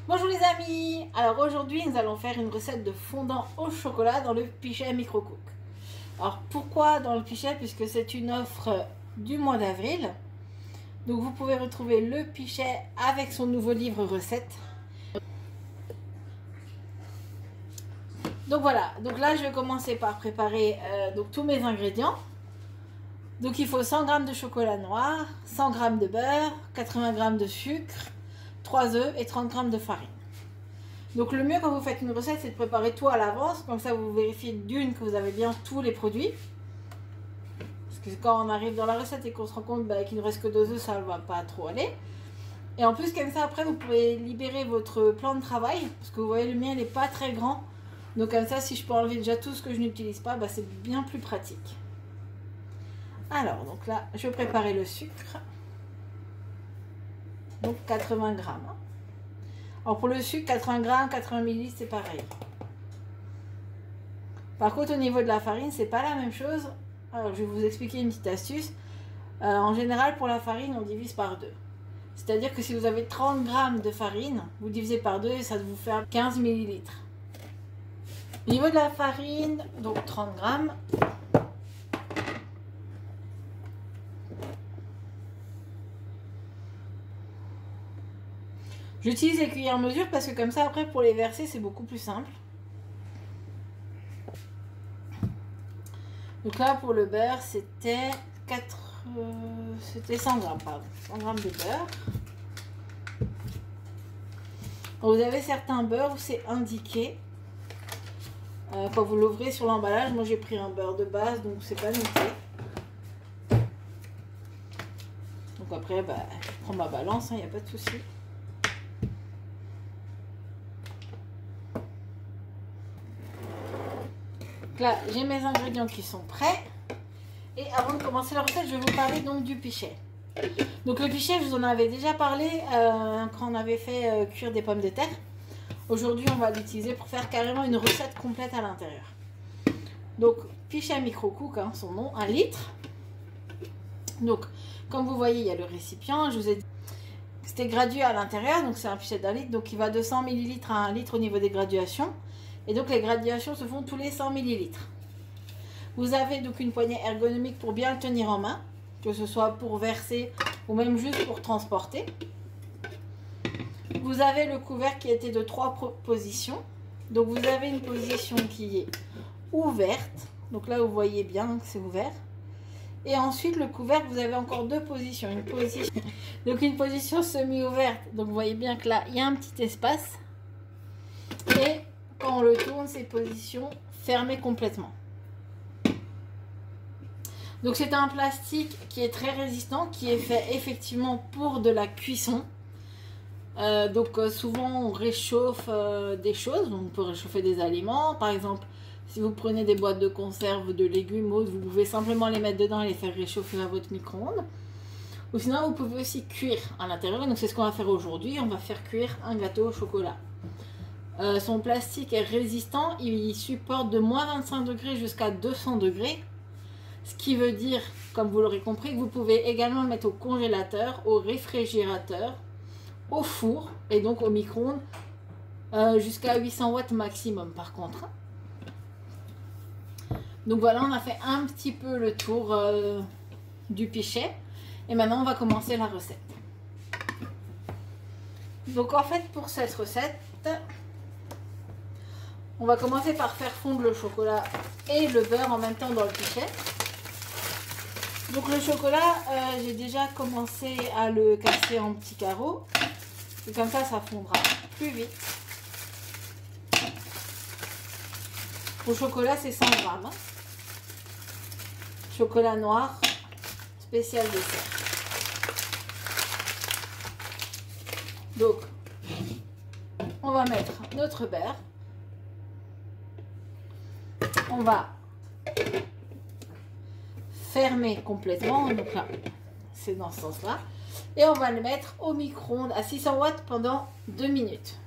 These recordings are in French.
Bonjour les amis. Alors aujourd'hui nous allons faire une recette de fondant au chocolat dans le Pichet Micro-Cook. Alors pourquoi dans le Pichet? Puisque c'est une offre du mois d'avril. Donc vous pouvez retrouver le Pichet avec son nouveau livre recette. Donc voilà, donc là je vais commencer par préparer donc tous mes ingrédients. Donc il faut 100 g de chocolat noir, 100 g de beurre, 80 g de sucre, 3 œufs et 30 g de farine. Donc le mieux quand vous faites une recette, c'est de préparer tout à l'avance. Comme ça vous vérifiez d'une que vous avez bien tous les produits. Parce que quand on arrive dans la recette et qu'on se rend compte qu'il ne reste que 2 œufs, ça ne va pas trop aller. Et en plus comme ça après vous pouvez libérer votre plan de travail. Parce que vous voyez le mien il n'est pas très grand. Donc comme ça si je peux enlever déjà tout ce que je n'utilise pas, c'est bien plus pratique. Alors donc là je vais préparer le sucre. Donc 80 g. Alors pour le sucre, 80 g, 80 ml, c'est pareil. Par contre, au niveau de la farine, c'est pas la même chose. Alors je vais vous expliquer une petite astuce. En général, pour la farine, on divise par 2. C'est-à-dire que si vous avez 30 g de farine, vous divisez par 2 et ça vous fait 15 ml. Au niveau de la farine, donc 30 g. J'utilise les cuillères mesure parce que comme ça après pour les verser c'est beaucoup plus simple. Donc là pour le beurre c'était 100 g, pardon, 100 g de beurre. Donc vous avez certains beurres où c'est indiqué quand vous l'ouvrez sur l'emballage. Moi j'ai pris un beurre de base donc c'est pas noté. Donc après je prends ma balance, il n'y a pas de souci. Là, j'ai mes ingrédients qui sont prêts. Et avant de commencer la recette, je vais vous parler donc du Pichet. Donc le Pichet, je vous en avais déjà parlé quand on avait fait cuire des pommes de terre. Aujourd'hui, on va l'utiliser pour faire carrément une recette complète à l'intérieur. Donc Pichet Micro-Cook, son nom, 1 litre. Donc comme vous voyez, il y a le récipient. Je vous ai dit que c'était gradué à l'intérieur. Donc c'est un Pichet d'1 litre. Donc il va de 100 ml à 1 litre au niveau des graduations. Et donc les graduations se font tous les 100 ml. Vous avez donc une poignée ergonomique pour bien le tenir en main, que ce soit pour verser ou même juste pour transporter. Vous avez le couvercle qui était de 3 positions. Donc vous avez une position qui est ouverte. Donc là vous voyez bien que c'est ouvert. Et ensuite le couvercle, vous avez encore 2 positions. Donc une position semi-ouverte. Donc vous voyez bien que là il y a un petit espace. Et quand on le tourne, c'est position fermée complètement. Donc c'est un plastique qui est très résistant, qui est fait effectivement pour de la cuisson. Souvent on réchauffe des choses, on peut réchauffer des aliments. Par exemple, si vous prenez des boîtes de conserve de légumes, vous pouvez simplement les mettre dedans et les faire réchauffer à votre micro-ondes. Ou sinon vous pouvez aussi cuire à l'intérieur. Donc c'est ce qu'on va faire aujourd'hui, on va faire cuire un gâteau au chocolat. Son plastique est résistant, il supporte de moins 25 degrés jusqu'à 200 degrés. Ce qui veut dire, comme vous l'aurez compris, que vous pouvez également le mettre au congélateur, au réfrigérateur, au four et donc au micro-ondes jusqu'à 800 watts maximum par contre. Donc voilà, on a fait un petit peu le tour du Pichet. Et maintenant on va commencer la recette. Donc en fait pour cette recette, on va commencer par faire fondre le chocolat et le beurre en même temps dans le Pichet. Donc le chocolat, j'ai déjà commencé à le casser en petits carreaux. Et comme ça fondra plus vite. Pour le chocolat, c'est 100 g. Chocolat noir, spécial dessert. Donc, on va mettre notre beurre. On va fermer complètement, donc là c'est dans ce sens là, et on va le mettre au micro-ondes à 600 watts pendant 2 minutes.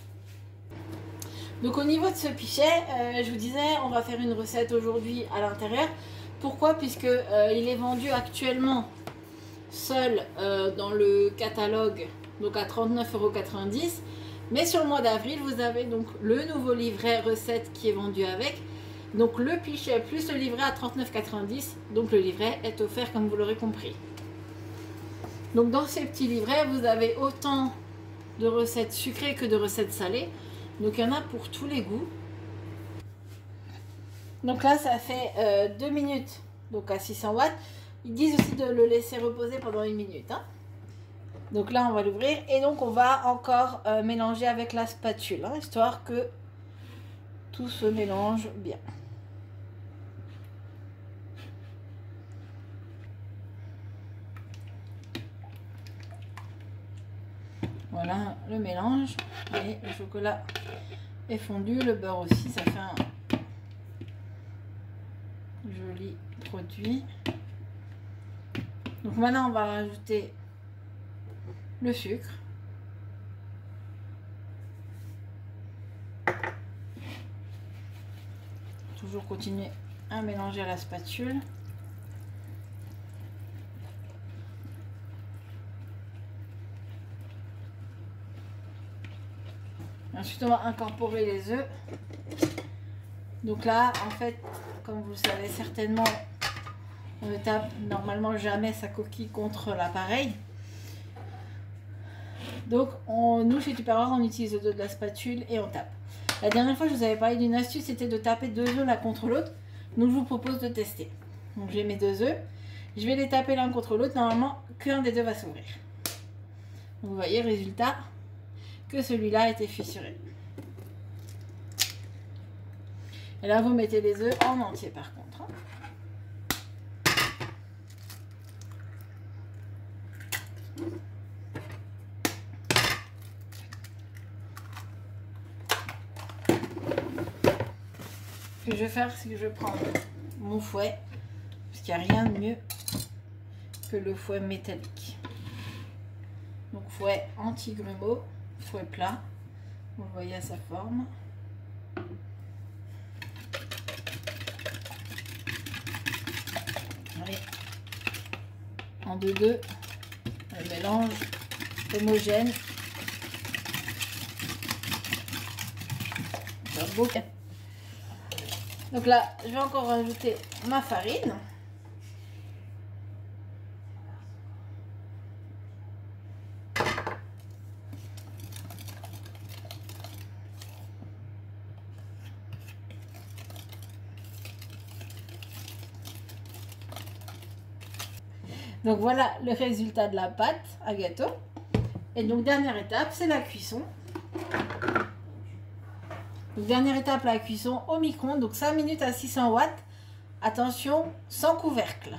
Donc au niveau de ce Pichet, je vous disais on va faire une recette aujourd'hui à l'intérieur. Pourquoi? Puisque il est vendu actuellement seul dans le catalogue, donc à 39,90 €, Mais sur le mois d'avril, vous avez donc le nouveau livret recette qui est vendu avec. Donc le pichet plus le livret à 39,90 €. Donc le livret est offert comme vous l'aurez compris. Donc dans ces petits livrets, vous avez autant de recettes sucrées que de recettes salées. Donc il y en a pour tous les goûts. Donc là, ça fait 2 minutes, donc à 600 watts. Ils disent aussi de le laisser reposer pendant 1 minute. Hein. Donc là, on va l'ouvrir et donc on va encore mélanger avec la spatule, hein, histoire que tout se mélange bien. Voilà le mélange et le chocolat est fondu, le beurre aussi, ça fait un joli produit. Donc maintenant on va rajouter le sucre. Toujours continuer à mélanger à la spatule. Ensuite, on va incorporer les œufs. Donc là, en fait, comme vous le savez certainement, on ne tape normalement jamais sa coquille contre l'appareil. Donc, nous, chez Tupperware, on utilise le dos de la spatule et on tape. La dernière fois, je vous avais parlé d'une astuce, c'était de taper 2 œufs l'un contre l'autre. Donc, je vous propose de tester. Donc, j'ai mes 2 œufs. Je vais les taper l'un contre l'autre. Normalement, qu'un des deux va s'ouvrir. Vous voyez, résultat, que celui-là a été fissuré. Et là, vous mettez les œufs en entier par contre. Ce que je vais faire, c'est que je vais prendre mon fouet, parce qu'il n'y a rien de mieux que le fouet métallique. Donc fouet anti-grumeaux, fouet plat, vous le voyez à sa forme. Allez, en 2-2, le mélange homogène. Donc là, je vais encore rajouter ma farine. Donc voilà le résultat de la pâte à gâteau. Et donc dernière étape, c'est la cuisson. Donc, dernière étape, la cuisson au micro-ondes, donc 5 minutes à 600 watts. Attention, sans couvercle.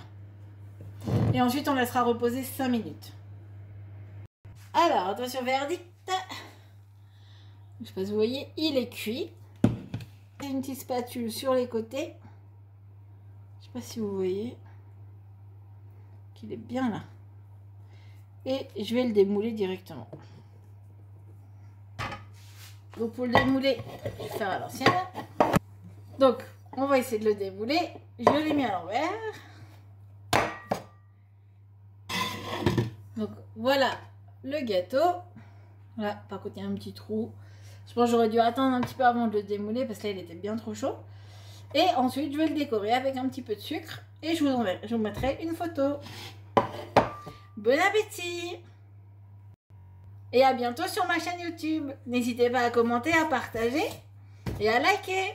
Et ensuite, on laissera reposer 5 minutes. Alors, attention, verdict. Je ne sais pas si vous voyez, il est cuit. J'ai une petite spatule sur les côtés. Je ne sais pas si vous voyez. Qu'il est bien là. Et je vais le démouler directement. Donc pour le démouler, je vais faire à l'ancienne. Donc on va essayer de le démouler. Je l'ai mis à l'envers. Donc voilà le gâteau. Voilà, par contre il y a un petit trou. Je pense que j'aurais dû attendre un petit peu avant de le démouler parce que là il était bien trop chaud. Et ensuite je vais le décorer avec un petit peu de sucre et je vous mettrai une photo. Bon appétit! Et à bientôt sur ma chaîne YouTube. N'hésitez pas à commenter, à partager et à liker.